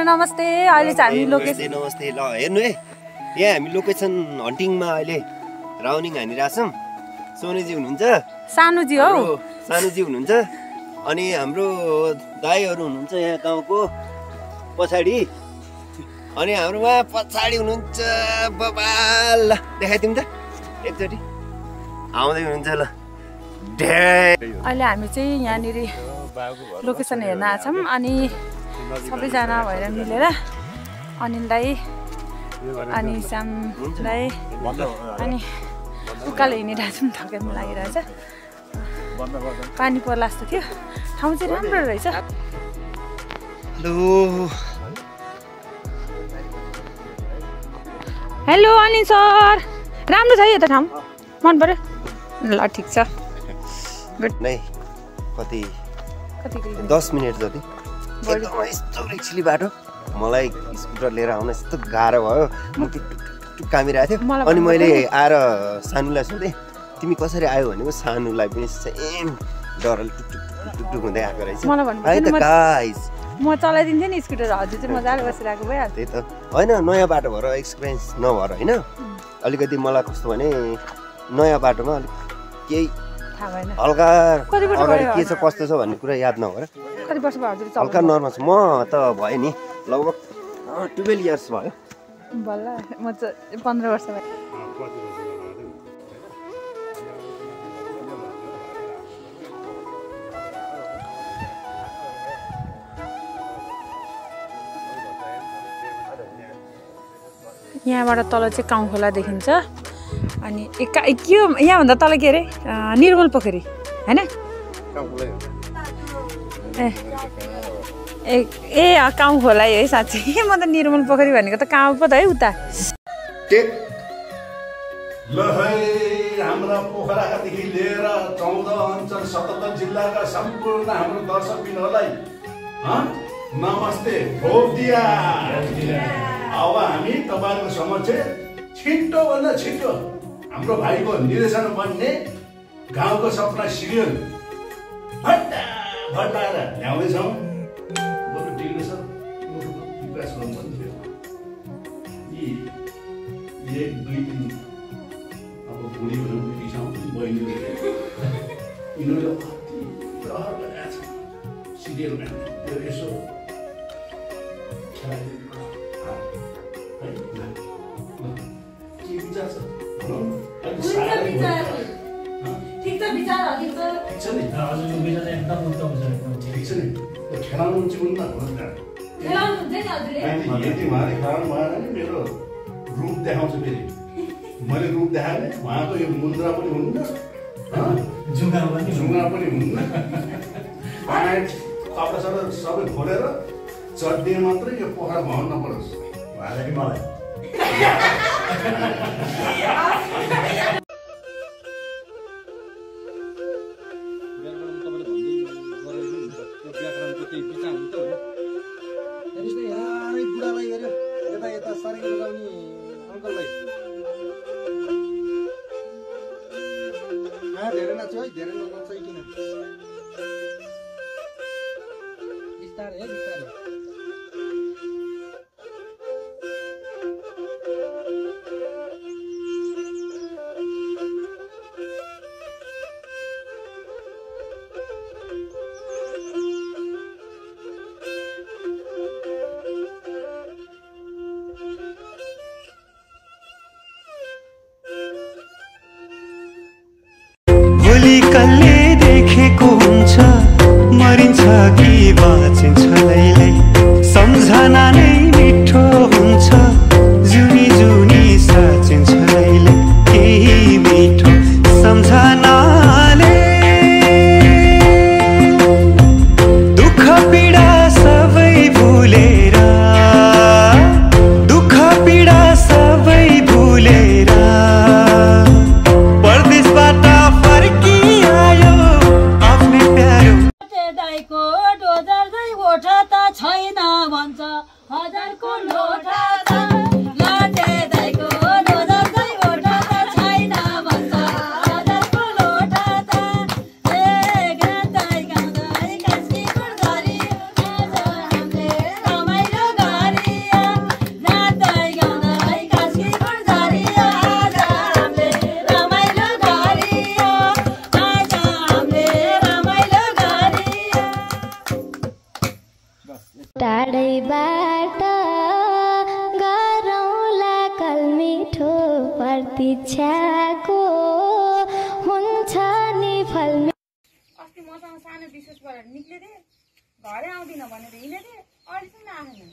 नमस्ते। अहिले चाहिँ हामी लोकेसन नमस्ते ल हेर्नु है, यहाँ हामी लोकेसन हन्टिङमा अहिले राउन्डिङ हानिरहेछौँ। सोनेजी हुनुहुन्छ, सानुजी हो, सानुजी हुनुहुन्छ, अनि हाम्रो दाइहरू हुनुहुन्छ यहाँ गाउँको पछाडि, अनि हाम्रो उहाँ पछाडि हुनुहुन्छ बबाल। देखाइदिउँ त एकचोटि, आउँदै हुनुहुन्छ ल। अहिले हामी चाहिँ यहाँनिर लोकेसन हेर्न आछौँ अनि सबैजना भएर मिलेर अनिल दाई अनि श्याम दाई अनि उकालो हिँडिरहेछौँ। थकै पनि लागिरहेछ, पानी पर्ला जस्तो थियो। ठाउँ चाहिँ राम्रो रहेछ। हेलो अनिल सर, राम्रो छ यो त ठाउँ, मन पर्यो? ल ठिक छ, गुड। नै कति 10 मिनट जति यस्तो रिक्सली बाटो, मलाई स्कुटर लिएर आउन यस्तो गाह्रो भयो। म टुक कामिरहेको थियो अनि मैले आएर सानुलाई सोधेँ तिमी कसरी आयो भनेको, सानुलाई पनि सेम डरले टुक हुँदै आएको रहेछ। म चलाइदिन्थेँ नि स्कुटर, हजुर चाहिँ मजाले बसिरहेको भइहाल्छ। त्यही त होइन, नयाँ बाटो भएर एक्सपिरियन्स नभएर होइन, अलिकति मलाई कस्तो भने नयाँ बाटोमा अलिक केही हल्का अगाडि के छ कस्तो छ भन्ने कुरा याद नभएर कति वर्ष भयो हजुर? हल्का नर्भस। म त भयो नि लगभग 12 इयर्स भयो। बल्ल म चाहिँ 15 वर्ष भयो। यहाँबाट तल चाहिँ काउँ खोला देखिन्छ अनि के हो यहाँभन्दा तल के अरे निर्मल पोखरी होइन? ए काउँ खोला है साँच्चै। म त निर्मल पोखरी भनेको त काउँ पो त है उता। ल है हाम्रा पोखरादेखि लिएर 14 अञ्चल 77 जिल्लाका सम्पूर्ण हाम्रो दर्शकबिनहरूलाई नमस्ते, भोग दिया। अब हामी तपाईहरुको समक्ष छिटो भन्दा छिटो हाम्रो भाइको निर्देशन बन्ने गाउँको सपना सिरियल भट्टाएर ल्याउँदैछौँ। बरु टिभी सर विकास गर्नुपर्ने थियो। 1-2 दिन अब भोलि भनौँ रिसाउँछ बहिनीले, यिनीहरूले कति प्रहर गरेका छन् सिरियलमा। त्यो यसो मेरो रूप देखाउँछ फेरि। मैले रूप देखाएँ उहाँको यो मुद्रा पनि हुन्न, जुङ्गा पनि हुन्न, कपडा सबै खोलेर चड्डे मात्रै यो पोखरा भवन नपरोस् उहाँले मलाई। धेरै नचाउ है, धेरै नचाइ किन बिस्तारै है, बिस्तारै। कल्ले देखेको हुन्छ मरिन्छ कि बाँचिन्छ लैलै, सम्झना नै मिठो हुन्छ जुनी प्रतीक्षाको हुन्छ नि फल। अस्ति मसँग सानो विशेषबाट निक्ले थिएँ, घरै आउँदिन भनेर हिँडेको थिएँ, अहिलेसम्म आएन।